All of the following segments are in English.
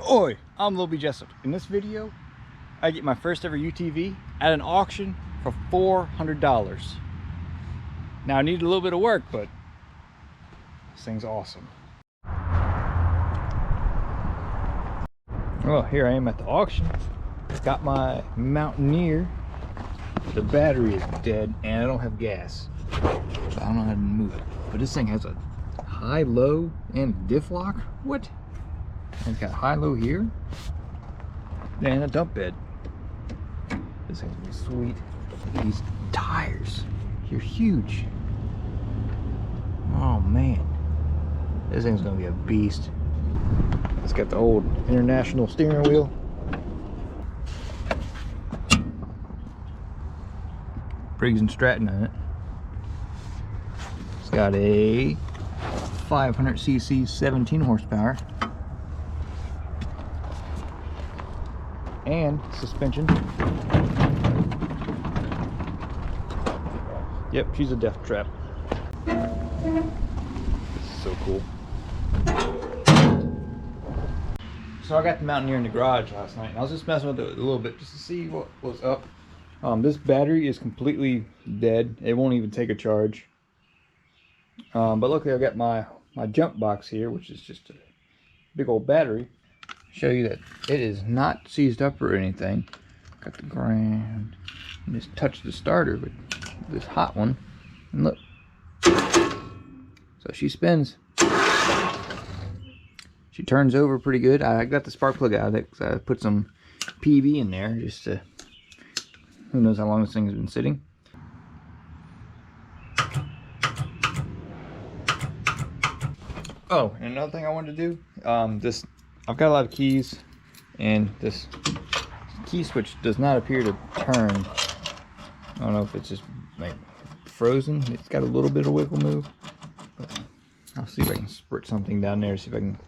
Oi, I'm LilBJessup. In this video, I get my first ever UTV at an auction for $400. Now I need a little bit of work, but this thing's awesome. Well, here I am at the auction. Got my Mountaineer. The battery is dead and I don't have gas. So I don't know how to move it. But this thing has a high, low, and diff lock. What? It's got high-low here and a dump bed. This thing's gonna be sweet. These tires, you're huge. Oh man, this thing's gonna be a beast. It's got the old international steering wheel. Briggs and Stratton on it. It's got a 500cc 17 horsepower. And suspension. Yep, she's a death trap. This is so cool. So I got the Mountaineer in the garage last night and I was just messing with it a little bit just to see what was up. This battery is completely dead. It won't even take a charge. But luckily I got my jump box here, which is just a big old battery. Show you that it is not seized up or anything. Got the ground. Just touch the starter with this hot one, and look. So she spins. She turns over pretty good. I got the spark plug out of it because I put some PV in there just to. Who knows how long this thing has been sitting. Oh, and another thing I wanted to do. I've got a lot of keys, and this key switch does not appear to turn. I don't know if it's just like frozen. It's got a little bit of wiggle move, but I'll see if I can sprit something down there, see if I can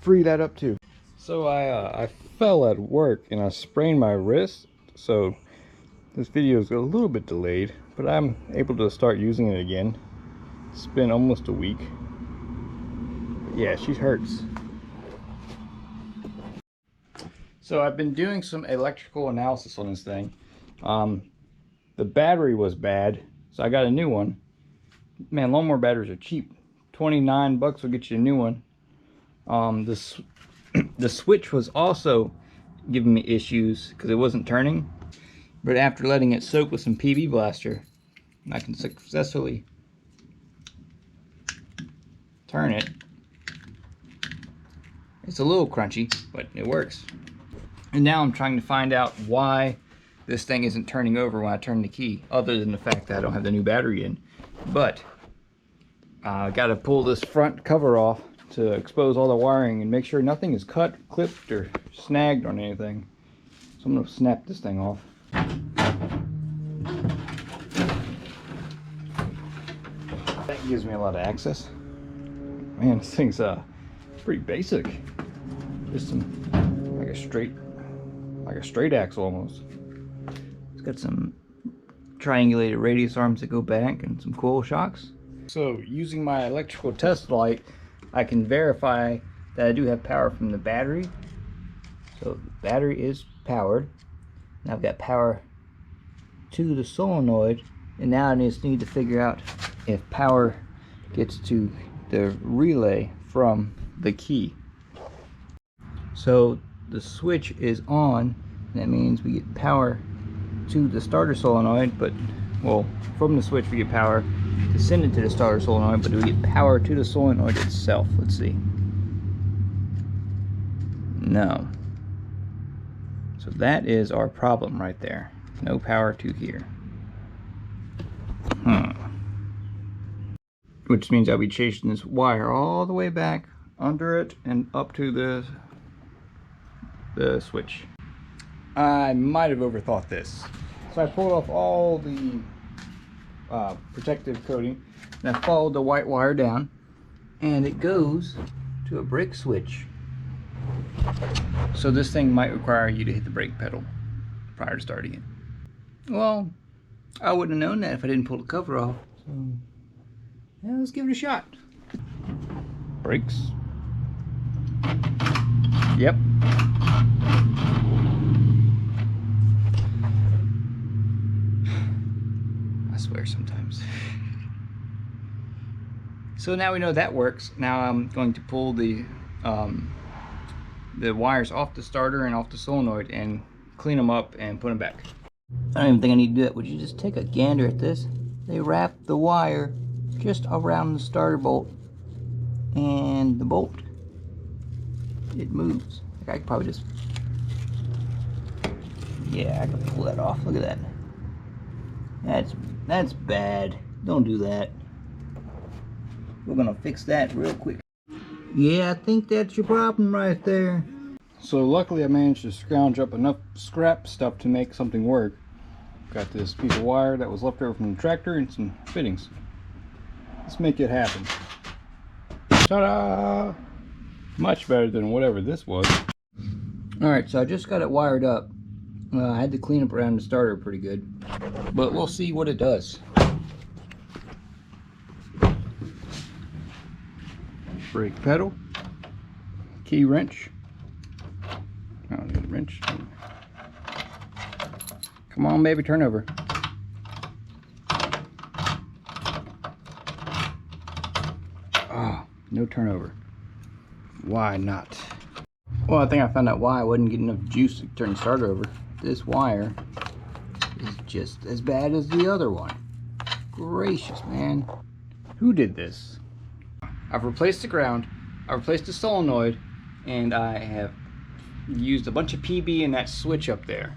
free that up too. So I fell at work and I sprained my wrist, so this video is a little bit delayed, but I'm able to start using it again. It's been almost a week. But yeah, she hurts. So I've been doing some electrical analysis on this thing. The battery was bad, so I got a new one. Man, lawnmower batteries are cheap. 29 bucks will get you a new one. The switch was also giving me issues because it wasn't turning. But after letting it soak with some PV blaster, I can successfully turn it. It's a little crunchy, but it works. And now I'm trying to find out why this thing isn't turning over when I turn the key, other than the fact that I don't have the new battery in. But I got to pull this front cover off to expose all the wiring and make sure nothing is cut, clipped, or snagged on anything. So I'm going to snap this thing off. That gives me a lot of access. Man, this thing's pretty basic. Just some like a straight axle almost. It's got some triangulated radius arms that go back and some coil shocks. So using my electrical test light, I can verify that I do have power from the battery. So the battery is powered. And I've got power to the solenoid, and now I just need to figure out if power gets to the relay from the key. So the switch is on, and that means we get power to the starter solenoid, but well, from the switch we get power to send it to the starter solenoid, but do we get power to the solenoid itself? Let's see. No. So that is our problem right there. No power to here. Which means I'll be chasing this wire all the way back under it and up to the switch. I might have overthought this. So I pulled off all the protective coating and I followed the white wire down, and it goes to a brake switch. So this thing might require you to hit the brake pedal prior to starting it. Well, I wouldn't have known that if I didn't pull the cover off. So yeah, let's give it a shot. Brakes. Yep, sometimes. So now we know that works. Now I'm going to pull the wires off the starter and off the solenoid and clean them up and put them back. I don't even think I need to do that. Would you just take a gander at this? They wrap the wire just around the starter bolt, and the bolt, it moves. Like I could probably just, yeah, I can pull that off. Look at that. That's bad. Don't do that. We're gonna fix that real quick. Yeah, I think that's your problem right there. So luckily I managed to scrounge up enough scrap stuff to make something work. Got this piece of wire that was left over from the tractor and some fittings. Let's make it happen. Ta-da! Much better than whatever this was. Alright, so I just got it wired up. I had to clean up around the starter pretty good, but we'll see what it does. Brake pedal, key wrench. I don't need a wrench. Come on, baby, turn over. Oh, no turnover. Why not? Well, I think I found out why I wasn't getting enough juice to turn the starter over. This wire is just as bad as the other one. Gracious, man. Who did this? I've replaced the ground, I've replaced the solenoid, and I have used a bunch of PB in that switch up there.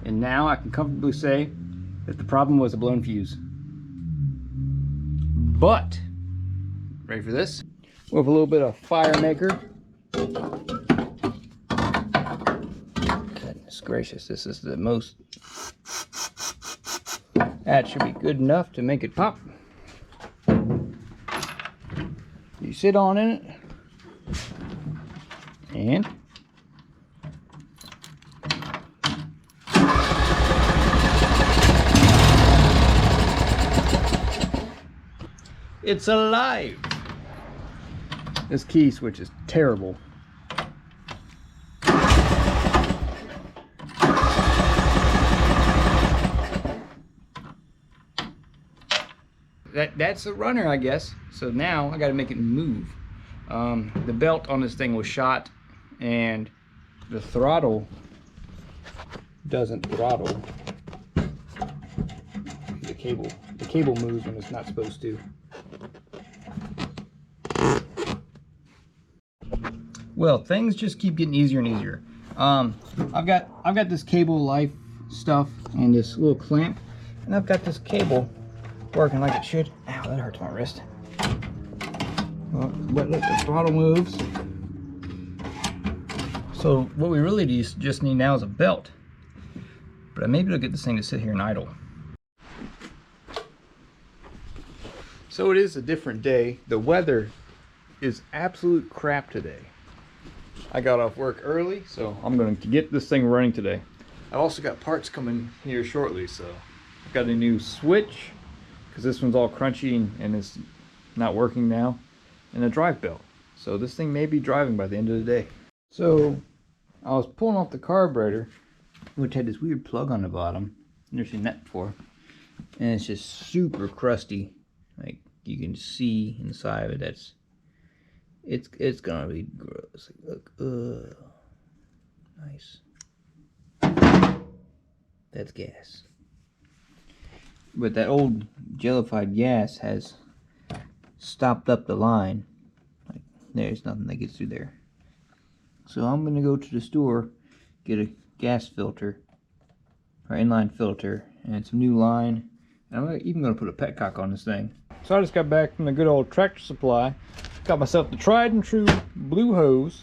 And now I can comfortably say that the problem was a blown fuse. But, ready for this? With a little bit of fire maker. Goodness gracious, this is the most. That should be good enough to make it pop. You sit on in it, and it's alive. This key switch is terrible. That's a runner, I guess. So now I got to make it move. The belt on this thing was shot, and the throttle doesn't throttle. The cable moves when it's not supposed to. Well, things just keep getting easier and easier. I've got this cable life stuff and this little clamp, and I've got this cable working like it should. Ow, that hurts my wrist. But look, the throttle moves. So what we really just need now is a belt. But maybe I'll get this thing to sit here and idle. So it is a different day. The weather is absolute crap today. I got off work early, so I'm going to get this thing running today. I've also got parts coming here shortly, so I've got a new switch, because this one's all crunchy and it's not working now, and a drive belt. So this thing may be driving by the end of the day. So I was pulling off the carburetor, which had this weird plug on the bottom. I've never seen that before. And it's just super crusty. Like you can see inside of it. It's gonna be gross. Look, nice. That's gas. But that old jellified gas has stopped up the line. Like there's nothing that gets through there. So I'm gonna go to the store, get a gas filter, or inline filter, and some new line. And I'm even gonna put a petcock on this thing. So I just got back from the good old Tractor Supply. Got myself the tried and true blue hose,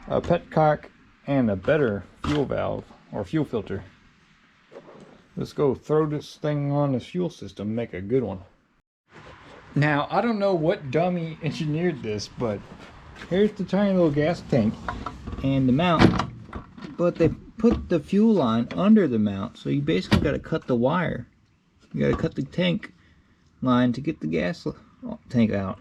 a petcock, and a better fuel valve or fuel filter. Let's go throw this thing on this fuel system, make a good one. Now, I don't know what dummy engineered this, but here's the tiny little gas tank and the mount, but they put the fuel line under the mount, so you basically got to cut the wire. You got to cut the tank line to get the gas tank out.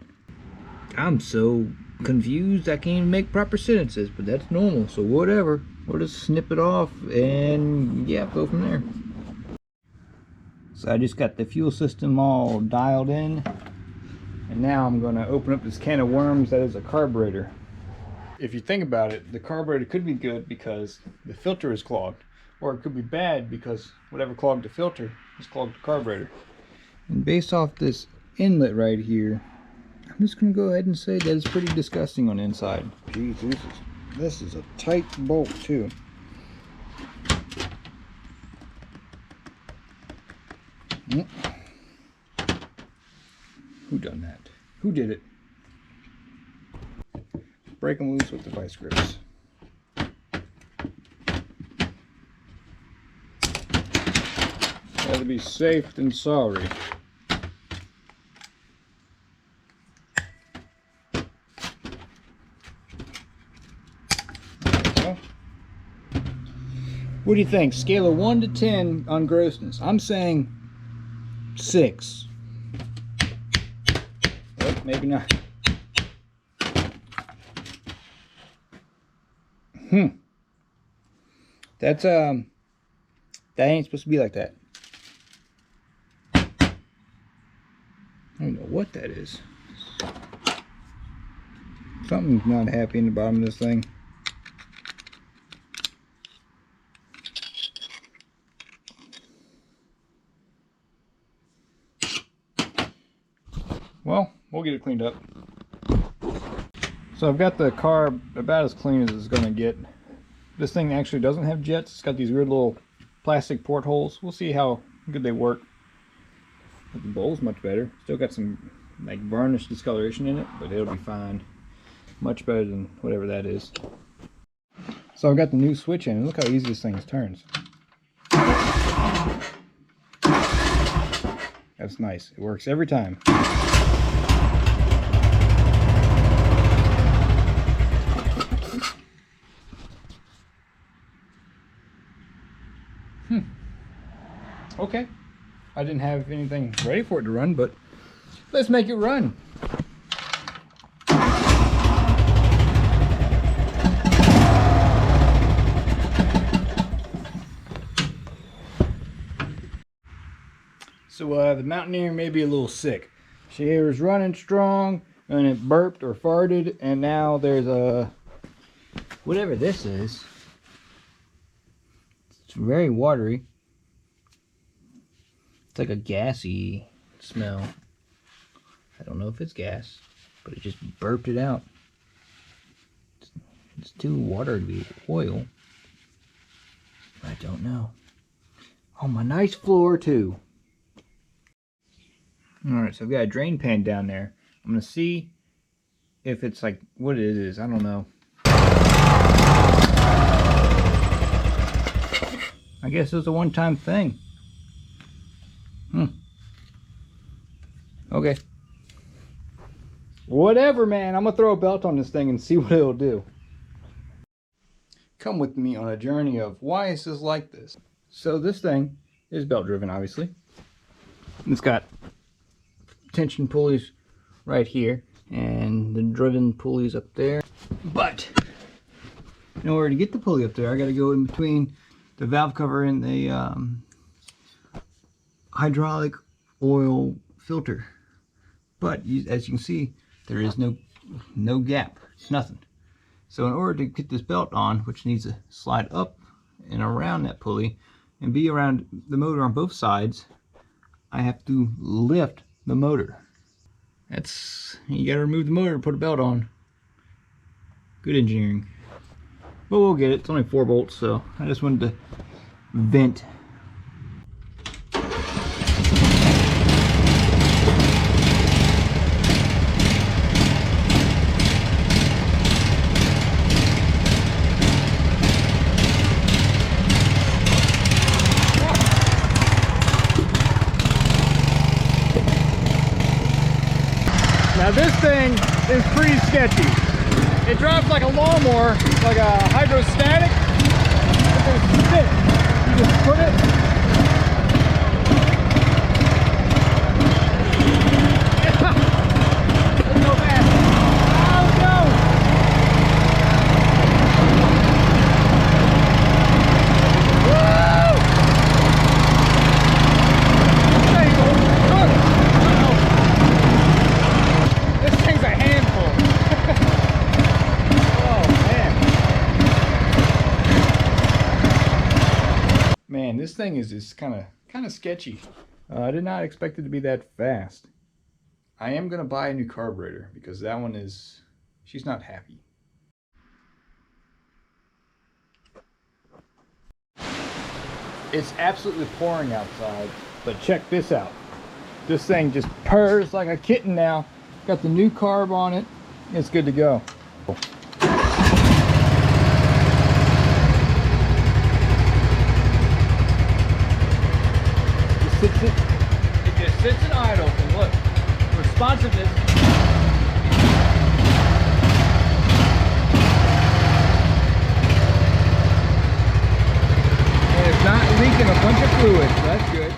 I'm so confused I can't even make proper sentences, but that's normal, so whatever. We'll just snip it off and yeah, go from there. So I just got the fuel system all dialed in, and now I'm going to open up this can of worms that is a carburetor. If you think about it, the carburetor could be good because the filter is clogged, or it could be bad because whatever clogged the filter has clogged the carburetor. And based off this inlet right here, I'm just going to go ahead and say that it's pretty disgusting on the inside. Jeez, this is a tight bolt too. Who done that? Who did it? Break them loose with the vice grips. Rather be safe than sorry. What do you think? Scale of 1 to 10 on grossness. I'm saying 6. Oh, maybe not. That's that ain't supposed to be like that. I don't know what that is. Something's not happy in the bottom of this thing. Well, we'll get it cleaned up. So I've got the carb about as clean as it's going to get. This thing actually doesn't have jets. It's got these weird little plastic portholes. We'll see how good they work. But the bowl's much better. Still got some like varnish discoloration in it, but it'll be fine. Much better than whatever that is. So I've got the new switch in, and look how easy this thing turns. That's nice. It works every time. Okay. I didn't have anything ready for it to run, but let's make it run. So the Mountaineer may be a little sick. She was running strong, and it burped or farted, and now there's a whatever this is. It's very watery. It's like a gassy smell. I don't know if it's gas, but it just burped it out. It's too watery to be oil. I don't know. Oh, my nice floor too. Alright, so I've got a drain pan down there. I'm going to see if it's like what it is. I don't know. I guess it was a one-time thing. Okay. Whatever, man. I'm going to throw a belt on this thing and see what it'll do. Come with me on a journey of why is this like this. So this thing is belt driven, obviously. It's got tension pulleys right here and the driven pulleys up there. But in order to get the pulley up there, I got to go in between the valve cover and the hydraulic oil filter. But as you can see, there is no gap, nothing. So in order to get this belt on, which needs to slide up and around that pulley and be around the motor on both sides, I have to lift the motor. You gotta remove the motor and put a belt on. Good engineering. But we'll get it. It's only 4 bolts, so I just wanted to vent. Now this thing is pretty sketchy. It drives like a lawnmower, like a hydrostatic. But there's stick. You just put it. Let's go fast. Let's go. Woo! Man, this thing is just kind of sketchy. I did not expect it to be that fast. I am gonna buy a new carburetor because that one is, she's not happy. It's absolutely pouring outside, but check this out. This thing just purrs like a kitten now. Got the new carb on it. It's good to go. It just sits and idles, and look, responsiveness. And it's not leaking a bunch of fluid, so that's good.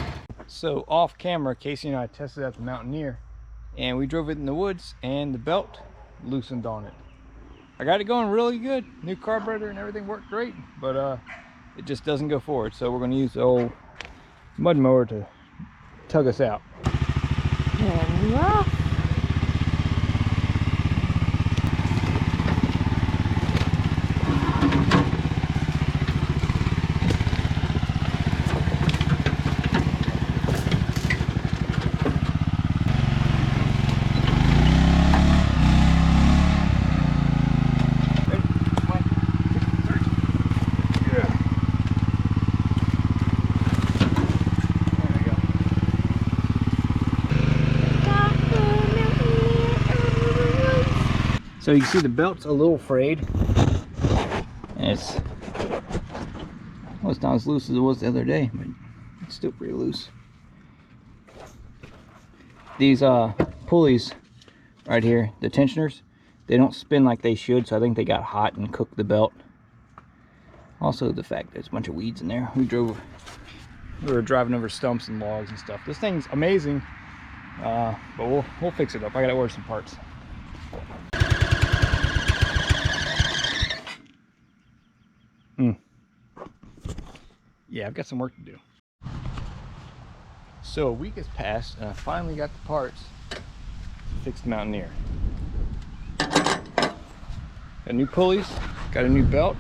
So off camera, Casey and I tested out the Mountaineer, and we drove it in the woods, and the belt loosened on it. I got it going really good. New carburetor and everything worked great, but it just doesn't go forward. So we're going to use the old mud mower to tug us out. Yeah. So you can see the belt's a little frayed, and it's not as loose as it was the other day, but it's still pretty loose. These pulleys right here, the tensioners, they don't spin like they should, so I think they got hot and cooked the belt. Also the fact there's a bunch of weeds in there. We were driving over stumps and logs and stuff. This thing's amazing, but we'll fix it up. I gotta order some parts. Yeah, I've got some work to do. So a week has passed, and I finally got the parts to fix the Mountaineer. Got new pulleys, got a new belt.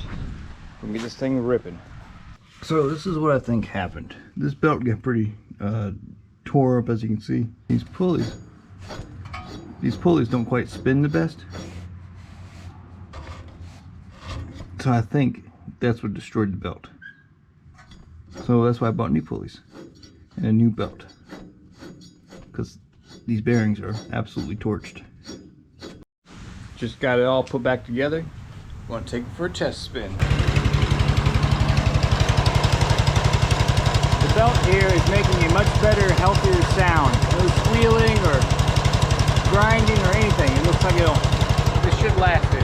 We can get this thing ripping. So this is what I think happened. This belt got pretty tore up, as you can see. These pulleys don't quite spin the best. So I think that's what destroyed the belt. So that's why I bought new pulleys and a new belt, because these bearings are absolutely torched. Just got it all put back together. Want to take it for a test spin. The belt here is making a much better, healthier sound. No squealing or grinding or anything. It looks like this should last it.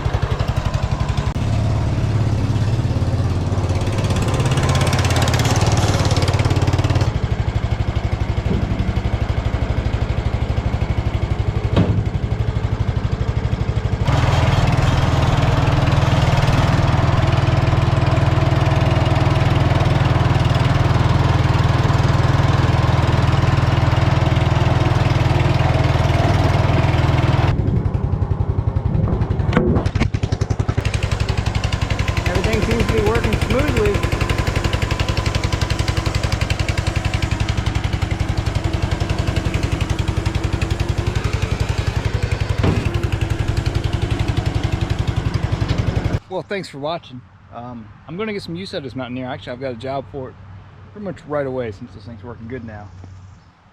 Seems to be working smoothly. Well, thanks for watching. I'm going to get some use out of this Mountaineer. Actually, I've got a job for it pretty much right away since this thing's working good now.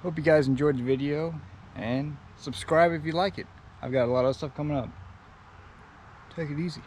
Hope you guys enjoyed the video, and subscribe if you like it. I've got a lot of stuff coming up. Take it easy.